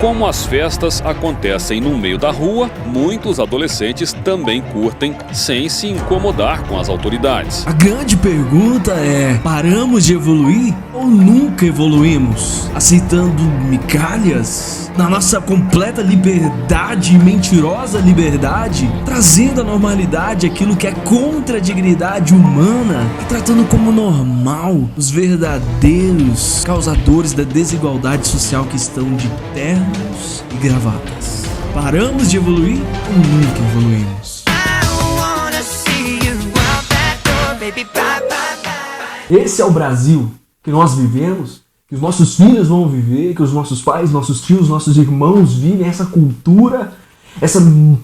Como as festas acontecem no meio da rua, muitos adolescentes também curtem sem se incomodar com as autoridades. A grande pergunta é: paramos de evoluir ou nunca evoluímos? Aceitando migalhas? Na nossa completa liberdade e mentirosa liberdade? Trazendo à normalidade aquilo que é contra a dignidade humana? E tratando como normal os verdadeiros causadores da desigualdade social que estão de ternos e gravatas? Paramos de evoluir ou nunca evoluímos? Esse é o Brasil que nós vivemos, que os nossos filhos vão viver, que os nossos pais, nossos tios, nossos irmãos vivem, essa cultura, essa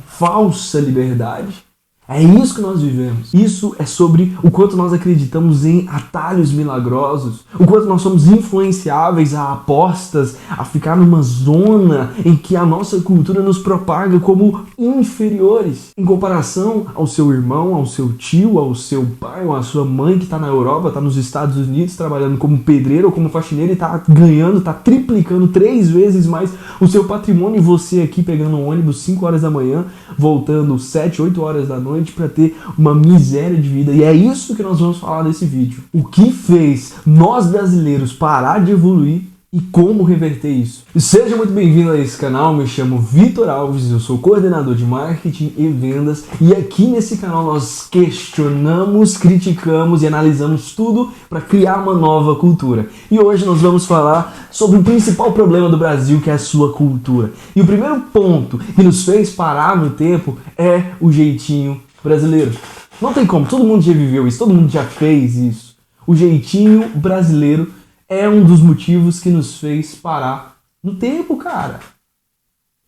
falsa liberdade. É isso que nós vivemos. Isso é sobre o quanto nós acreditamos em atalhos milagrosos, o quanto nós somos influenciáveis a apostas, a ficar numa zona em que a nossa cultura nos propaga como inferiores em comparação ao seu irmão, ao seu tio, ao seu pai ou à sua mãe que está na Europa, está nos Estados Unidos trabalhando como pedreiro ou como faxineiro e está ganhando, está triplicando 3 vezes mais o seu patrimônio, e você aqui pegando um ônibus 5 horas da manhã, voltando 7, 8 horas da noite para ter uma miséria de vida. E é isso que nós vamos falar nesse vídeo. O que fez nós brasileiros parar de evoluir e como reverter isso. Seja muito bem-vindo a esse canal, me chamo Vitor Alves, eu sou coordenador de marketing e vendas, e aqui nesse canal nós questionamos, criticamos e analisamos tudo para criar uma nova cultura. E hoje nós vamos falar sobre o principal problema do Brasil, que é a sua cultura. E o primeiro ponto que nos fez parar no tempo é o jeitinho brasileiro. Não tem como, todo mundo já viveu isso, todo mundo já fez isso. O jeitinho brasileiro é um dos motivos que nos fez parar no tempo, cara.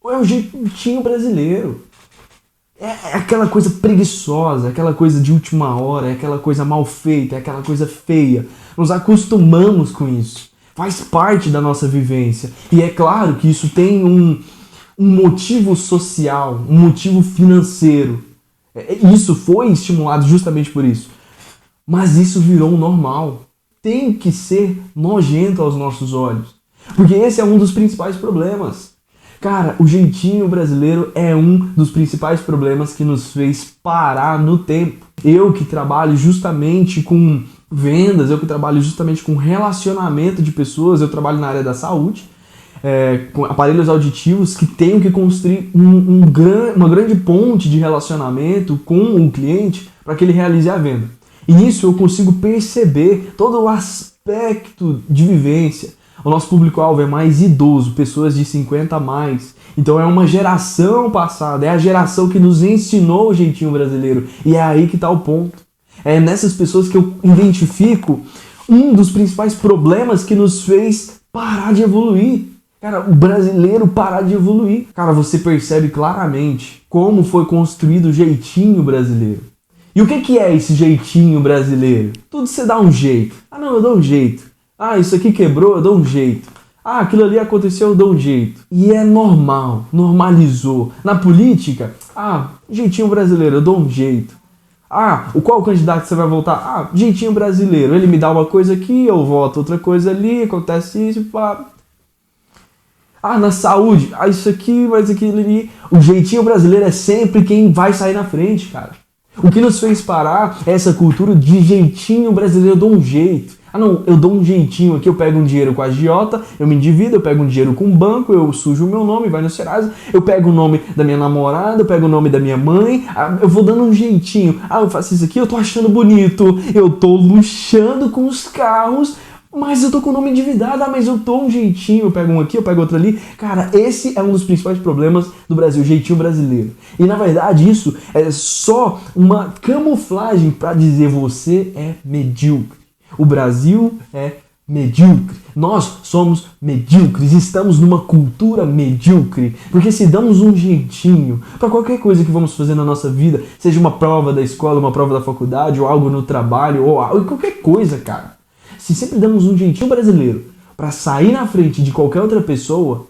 É o jeitinho brasileiro. É aquela coisa preguiçosa, aquela coisa de última hora, é aquela coisa mal feita, é aquela coisa feia. Nos acostumamos com isso. Faz parte da nossa vivência. E é claro que isso tem um motivo social, um motivo financeiro. Isso foi estimulado justamente por isso. Mas isso virou um normal. Tem que ser nojento aos nossos olhos. Porque esse é um dos principais problemas. Cara, o jeitinho brasileiro é um dos principais problemas que nos fez parar no tempo. Eu que trabalho justamente com vendas, eu que trabalho justamente com relacionamento de pessoas, eu trabalho na área da saúde, com aparelhos auditivos que tenho que construir uma grande ponte de relacionamento com o cliente para que ele realize a venda. E nisso eu consigo perceber todo o aspecto de vivência. O nosso público-alvo é mais idoso, pessoas de 50 a mais. Então é uma geração passada, é a geração que nos ensinou o jeitinho brasileiro. E é aí que está o ponto. É nessas pessoas que eu identifico um dos principais problemas que nos fez parar de evoluir. Cara, o brasileiro parar de evoluir. Cara, você percebe claramente como foi construído o jeitinho brasileiro. E o que é esse jeitinho brasileiro? Tudo você dá um jeito. Ah, não, eu dou um jeito. Ah, isso aqui quebrou, eu dou um jeito. Ah, aquilo ali aconteceu, eu dou um jeito. E é normal, normalizou. Na política, jeitinho brasileiro, eu dou um jeito. Qual candidato você vai votar? Jeitinho brasileiro. Ele me dá uma coisa aqui, eu voto outra coisa ali, acontece isso, pá. Na saúde, isso aqui, mas aquilo ali. O jeitinho brasileiro é sempre quem vai sair na frente, cara. O que nos fez parar é essa cultura de jeitinho brasileiro, eu dou um jeito. Eu dou um jeitinho aqui, eu pego um dinheiro com a agiota, eu me endivido, eu pego um dinheiro com um banco, eu sujo o meu nome, vai no Serasa, eu pego o nome da minha namorada, eu pego o nome da minha mãe, eu vou dando um jeitinho. Eu faço isso aqui, eu tô achando bonito, eu tô luxando com os carros, mas eu tô com o nome endividado, mas eu tô um jeitinho, eu pego um aqui, eu pego outro ali. Cara, esse é um dos principais problemas do Brasil, o jeitinho brasileiro. E na verdade isso é só uma camuflagem para dizer você é medíocre. O Brasil é medíocre. Nós somos medíocres, estamos numa cultura medíocre. Porque se damos um jeitinho para qualquer coisa que vamos fazer na nossa vida, seja uma prova da escola, uma prova da faculdade, ou algo no trabalho, ou qualquer coisa, cara. Se sempre damos um jeitinho brasileiro para sair na frente de qualquer outra pessoa,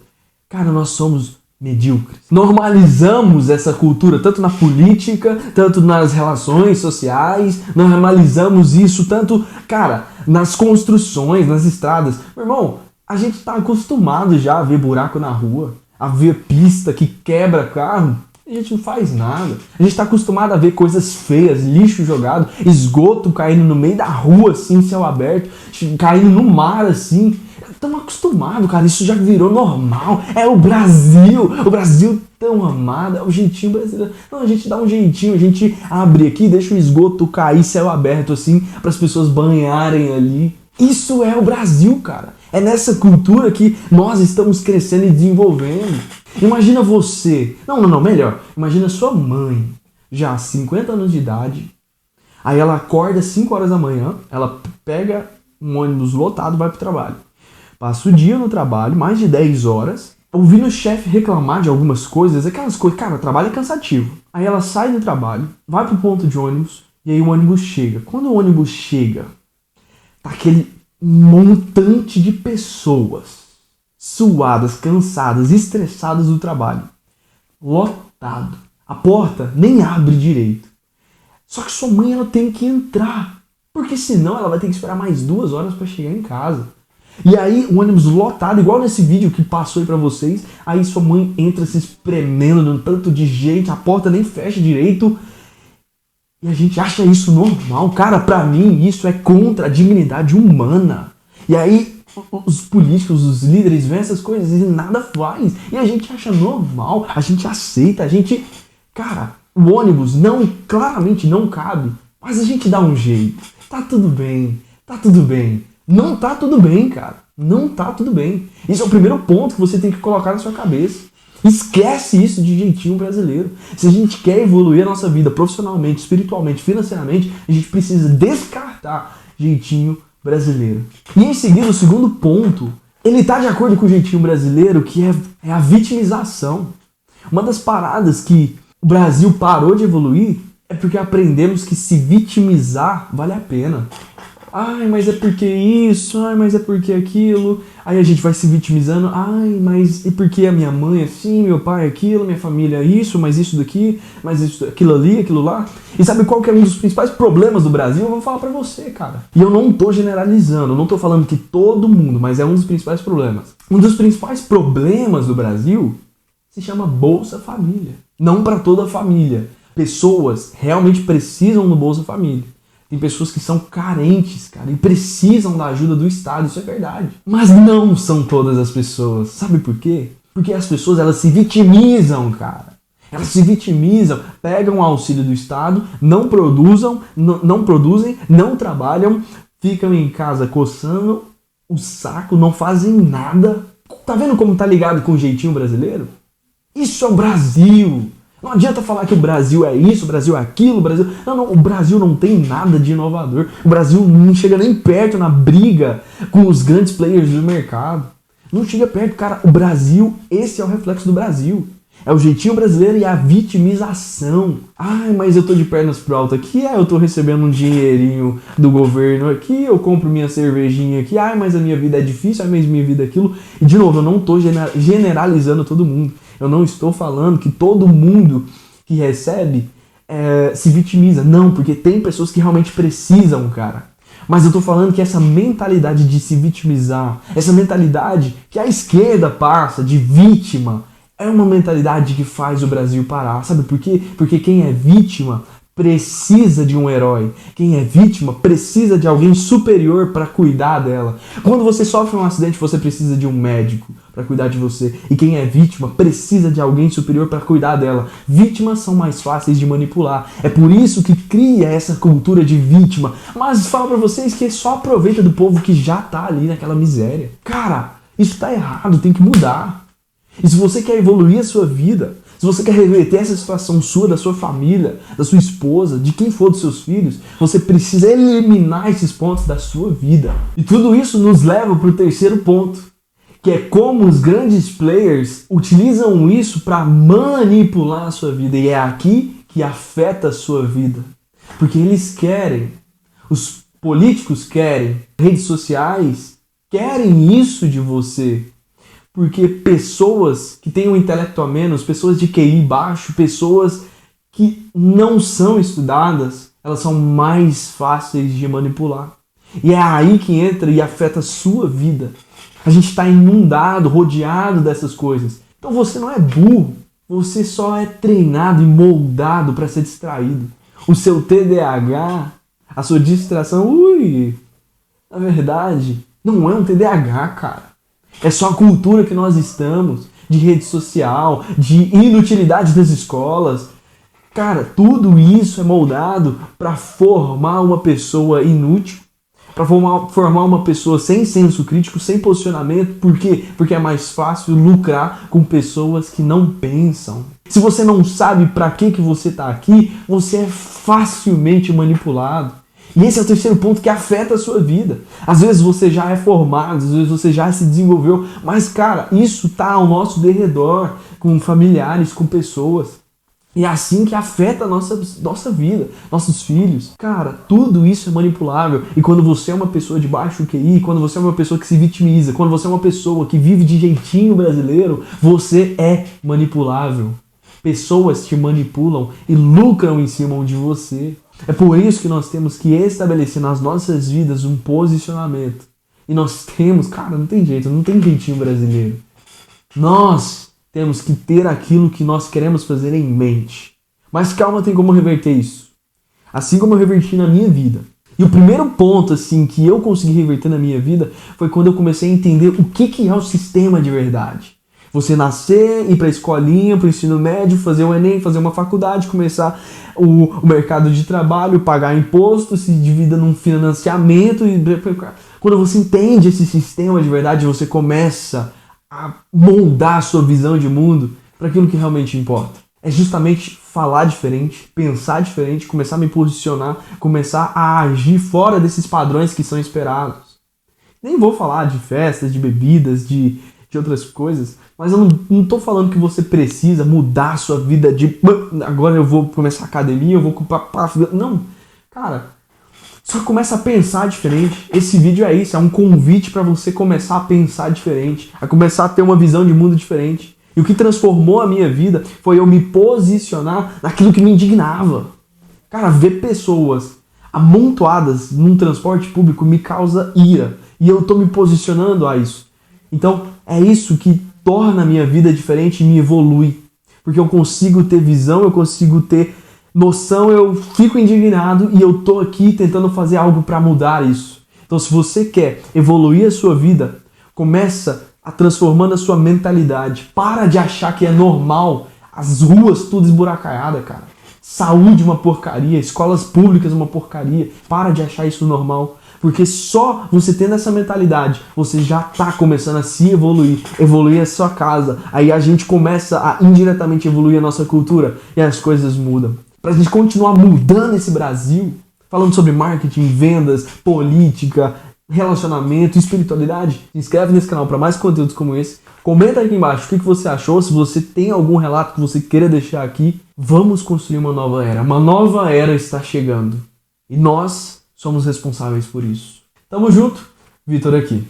cara, nós somos medíocres. Normalizamos essa cultura tanto na política, tanto nas relações sociais, normalizamos isso tanto, cara, nas construções, nas estradas. Meu irmão, a gente tá acostumado já a ver buraco na rua. a ver pista que quebra carro, a gente não faz nada. A gente está acostumado a ver coisas feias, lixo jogado, esgoto caindo no meio da rua, assim, céu aberto, caindo no mar, assim. Estamos acostumados, cara, isso já virou normal. É o Brasil tão amado, é o jeitinho brasileiro. Não, a gente dá um jeitinho, a gente abre aqui, deixa o esgoto cair, céu aberto, assim, para as pessoas banharem ali. Isso é o Brasil, cara. É nessa cultura que nós estamos crescendo e desenvolvendo. Imagina você, melhor, imagina sua mãe, já 50 anos de idade, aí ela acorda às 5 horas da manhã, ela pega um ônibus lotado e vai pro trabalho. Passa o dia no trabalho, mais de 10 horas, ouvindo o chefe reclamar de algumas coisas, aquelas coisas, cara, o trabalho é cansativo. Aí ela sai do trabalho, vai pro ponto de ônibus, e aí o ônibus chega. Quando o ônibus chega, tá aquele montante de pessoas suadas, cansadas, estressadas do trabalho. Lotado. A porta nem abre direito. Só que sua mãe ela tem que entrar. Porque senão ela vai ter que esperar mais 2 horas para chegar em casa. E aí o ônibus lotado, igual nesse vídeo que passou aí pra vocês. Aí sua mãe entra se espremendo num tanto de gente. A porta nem fecha direito. E a gente acha isso normal. Cara, pra mim isso é contra a dignidade humana. E aí os políticos, os líderes veem essas coisas e nada faz. E a gente acha normal, a gente aceita, a gente... Cara, o ônibus claramente não cabe, mas a gente dá um jeito. Tá tudo bem, tá tudo bem. Não tá tudo bem, cara. Não tá tudo bem. Esse é o primeiro ponto que você tem que colocar na sua cabeça. Esquece isso de jeitinho brasileiro. Se a gente quer evoluir a nossa vida profissionalmente, espiritualmente, financeiramente, a gente precisa descartar jeitinho brasileiro. E em seguida, o segundo ponto, ele tá de acordo com o jeitinho brasileiro, que é a vitimização. Uma das paradas que o Brasil parou de evoluir é porque aprendemos que se vitimizar vale a pena. Ai, mas é porque isso, ai, mas é porque aquilo. Aí a gente vai se vitimizando. Ai, mas e porque a minha mãe é assim, meu pai é aquilo, minha família é isso, mas isso daqui, mas isso, aquilo ali, aquilo lá. E sabe qual que é um dos principais problemas do Brasil? Eu vou falar pra você, cara. E eu não tô generalizando, eu não tô falando que todo mundo, mas é um dos principais problemas. Um dos principais problemas do Brasil se chama Bolsa Família. Não pra toda a família. Pessoas realmente precisam do Bolsa Família. Tem pessoas que são carentes, cara, e precisam da ajuda do Estado, isso é verdade. Mas não são todas as pessoas. Sabe por quê? Porque as pessoas, elas se vitimizam, cara. Elas se vitimizam, pegam o auxílio do Estado, não produzem, não trabalham, ficam em casa coçando o saco, não fazem nada. Tá vendo como tá ligado com o jeitinho brasileiro? Isso é o Brasil. Não adianta falar que o Brasil é isso, o Brasil é aquilo, o Brasil... Não, o Brasil não tem nada de inovador. O Brasil não chega nem perto na briga com os grandes players do mercado. Não chega perto, cara. O Brasil, esse é o reflexo do Brasil. É o jeitinho brasileiro e a vitimização. Ai, mas eu tô de pernas pro alto aqui, eu tô recebendo um dinheirinho do governo aqui, eu compro minha cervejinha aqui, ai, mas a minha vida é difícil, ai, mas minha vida é aquilo. E de novo, eu não tô generalizando todo mundo. Eu não estou falando que todo mundo que recebe se vitimiza. Não, porque tem pessoas que realmente precisam, cara. Mas eu tô falando que essa mentalidade de se vitimizar, essa mentalidade que a esquerda passa de vítima, é uma mentalidade que faz o Brasil parar. Sabe por quê? Porque quem é vítima precisa de um herói. Quem é vítima precisa de alguém superior para cuidar dela. Quando você sofre um acidente, você precisa de um médico para cuidar de você. E quem é vítima precisa de alguém superior para cuidar dela. Vítimas são mais fáceis de manipular. É por isso que cria essa cultura de vítima. Mas falo para vocês que só aproveita do povo que já tá ali naquela miséria. Cara, isso tá errado, tem que mudar. E se você quer evoluir a sua vida, se você quer reverter essa situação sua, da sua família, da sua esposa, de quem for dos seus filhos, você precisa eliminar esses pontos da sua vida. E tudo isso nos leva para o terceiro ponto, que é como os grandes players utilizam isso para manipular a sua vida. E é aqui que afeta a sua vida. Porque eles querem, os políticos querem, redes sociais querem isso de você. Porque pessoas que têm um intelecto a menos, pessoas de QI baixo, pessoas que não são estudadas, elas são mais fáceis de manipular. E é aí que entra e afeta a sua vida. A gente está inundado, rodeado dessas coisas. Então você não é burro, você só é treinado e moldado para ser distraído. O seu TDAH, a sua distração, na verdade, não é um TDAH, cara. É só a cultura que nós estamos, de rede social, de inutilidade das escolas. Cara, tudo isso é moldado para formar uma pessoa inútil, para formar uma pessoa sem senso crítico, sem posicionamento. Por quê? Porque é mais fácil lucrar com pessoas que não pensam. Se você não sabe para que você está aqui, você é facilmente manipulado. E esse é o terceiro ponto que afeta a sua vida. Às vezes você já é formado, às vezes você já se desenvolveu, mas cara, isso tá ao nosso derredor, com familiares, com pessoas. E é assim que afeta a nossa vida, nossos filhos. Cara, tudo isso é manipulável. E quando você é uma pessoa de baixo QI, quando você é uma pessoa que se vitimiza, quando você é uma pessoa que vive de jeitinho brasileiro, você é manipulável. Pessoas te manipulam e lucram em cima de você. É por isso que nós temos que estabelecer nas nossas vidas um posicionamento. E nós temos, cara, não tem jeito, não tem jeitinho brasileiro. Nós temos que ter aquilo que nós queremos fazer em mente. Mas calma, tem como reverter isso. Assim como eu reverti na minha vida. E o primeiro ponto assim que eu consegui reverter na minha vida foi quando eu comecei a entender o que é o sistema de verdade. Você nascer, ir para a escolinha, para o ensino médio, fazer o Enem, fazer uma faculdade, começar o mercado de trabalho, pagar imposto, se divida num financiamento. Quando você entende esse sistema de verdade, você começa a moldar a sua visão de mundo para aquilo que realmente importa. É justamente falar diferente, pensar diferente, começar a me posicionar, começar a agir fora desses padrões que são esperados. Nem vou falar de festas, de bebidas, de outras coisas, mas eu não tô falando que você precisa mudar a sua vida de agora eu vou começar a academia, eu vou não, cara, só começa a pensar diferente. Esse vídeo é isso, é um convite para você começar a pensar diferente, a começar a ter uma visão de mundo diferente. E o que transformou a minha vida foi eu me posicionar naquilo que me indignava. Cara, ver pessoas amontoadas num transporte público me causa ira, e eu tô me posicionando a isso. Então, é isso que torna a minha vida diferente e me evolui. Porque eu consigo ter visão, eu consigo ter noção, eu fico indignado e eu tô aqui tentando fazer algo para mudar isso. Então, se você quer evoluir a sua vida, começa a transformando a sua mentalidade. Para de achar que é normal as ruas tudo esburacaiada, cara. Saúde uma porcaria, escolas públicas uma porcaria. Para de achar isso normal. Porque só você tendo essa mentalidade, você já tá começando a se evoluir a sua casa. Aí a gente começa a indiretamente evoluir a nossa cultura e as coisas mudam. Pra gente continuar mudando esse Brasil, falando sobre marketing, vendas, política, relacionamento, espiritualidade, se inscreve nesse canal para mais conteúdos como esse. Comenta aqui embaixo o que você achou, se você tem algum relato que você queira deixar aqui. Vamos construir uma nova era. Uma nova era está chegando. E nós somos responsáveis por isso. Tamo junto, Vitor aqui.